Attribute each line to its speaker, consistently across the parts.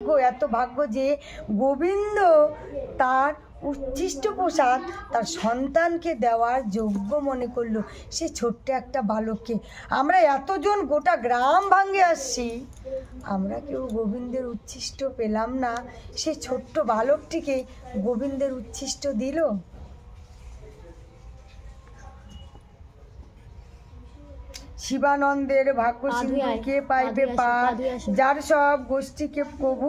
Speaker 1: এত ভাগ্য যে গোবিন্দ তার উচ্ছিষ্ট প্রসাদ তার সন্তানকে দেওয়ার যোগ্য মনে করলো। সে ছোট্ট একটা বালককে, আমরা এতজন গোটা গ্রাম ভাঙ্গে আসছি, আমরা কেউ গোবিন্দের উচ্ছিষ্ট পেলাম না। সে ছোট্ট বালকটিকে গোবিন্দের উচ্ছিষ্ট দিল। শিবানন্দের ভাগ্য সিন্ধু কে পাইবে পার, যার সব গোষ্ঠীকে প্রভু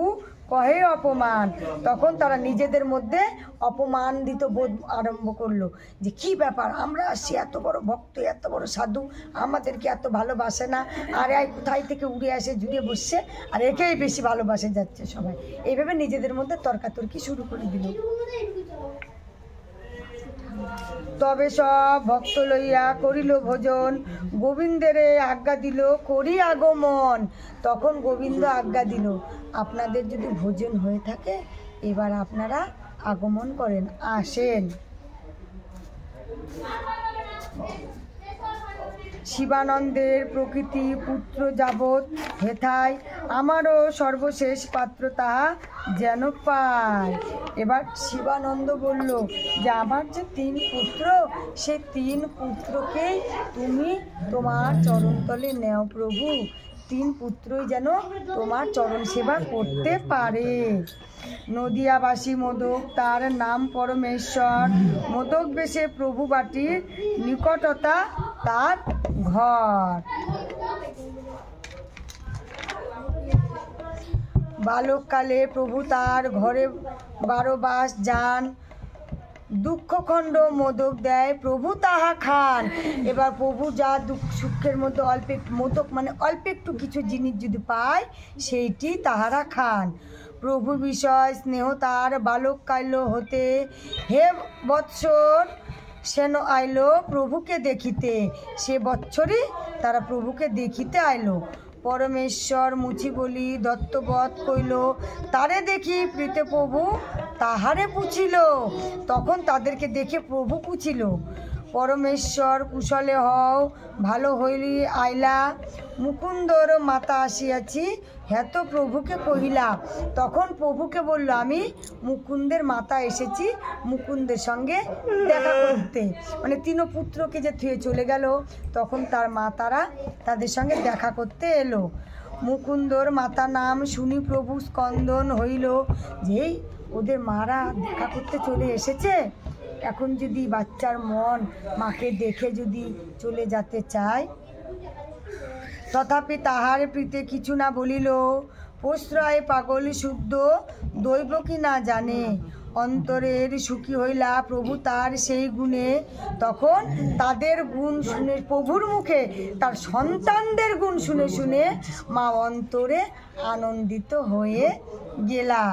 Speaker 1: কহে অপমান। তখন তারা নিজেদের মধ্যে অপমান দিত বোধ আরম্ভ করলো, যে কি ব্যাপার, আমরা আসছি এত বড় ভক্ত, এত বড় সাধু, আমাদেরকে এত ভালোবাসে না, আর এই কোথায় থেকে উড়ে আসে জুড়ে বসছে, আর একেই বেশি ভালোবাসে যাচ্ছে সবাই। এইভাবে নিজেদের মধ্যে তর্কাতর্কি শুরু করে দিল। তবে সব ভক্ত লইয়া করিল ভোজন, গোবিন্দের আজ্ঞা দিল করি আগমন। তখন গোবিন্দ আজ্ঞা দিল, আপনাদের যদি ভোজন হয়ে থাকে এবার আপনারা আগমন করেন, আসেন। শিবানন্দের প্রকৃতি পুত্র যাবৎ হেথায়, আমারও সর্বশেষ পাত্র তাহা যেন পায়। এবার শিবানন্দ বলল যে আমার যে 3 পুত্র, সে 3 পুত্রকেই তুমি তোমার চরণতলে নেও প্রভু। 3 পুত্রই যেন তোমার চরণ সেবা করতে পারে। নদিয়াবাসী মোদক, তার নাম পরমেশ্বর, মোদক বেশে প্রভু বাটির নিকটতা তার ঘর। বালককালে প্রভু তার ঘরে 12 বাস যান, দুঃখখণ্ড মোদক দেয় প্রভু তাহা খান। এবার প্রভু যা দুঃখ সুখের মধ্যে অল্প একটু মোদক, মানে অল্প একটু কিছু জিনিস যদি পায় সেইটি তাহারা খান। প্রভু বিষয় স্নেহ তার বালক কাইল হতে, হে বৎসর সেন আইলো প্রভুকে দেখিতে। সে বৎসরই তারা প্রভুকে দেখিতে আইলো। পরমেশ্বর মুছি বলি দত্তবধ কইল, তারে দেখি প্রীতে প্রভু তাহারে পুছিল। তখন তাদেরকে দেখে প্রভু পুছিল, পরমেশ্বর কুশলে হও, ভালো হইলি আইলা, মুকুন্দর মাতা আসিয়াছি, হেত প্রভুকে কহিলা। তখন প্রভুকে বলল, আমি মুকুন্দের মাতা এসেছি মুকুন্দের সঙ্গে দেখা করতে। মানে 3 পুত্রকে যে থুয়ে চলে গেল, তখন তার মাতারা তাদের সঙ্গে দেখা করতে এলো। মুকুন্দর মাতা নাম শুনি প্রভু স্কন্দন হইল, যেই ওদের মারা দেখা করতে চলে এসেছে, এখন যদি বাচ্চার মন মাকে দেখে যদি চলে যেতে চায়, তথাপি তাহার প্রীতে কিছু না বলিল। প্রশ্রয় পাগল শুদ্ধ দৈব কি না জানে, অন্তরের সুখী হইলা প্রভু তার সেই গুণে। তখন তাদের গুণ শুনে, প্রভুর মুখে তার সন্তানদের গুণ শুনে শুনে মা অন্তরে আনন্দিত হয়ে গেলা।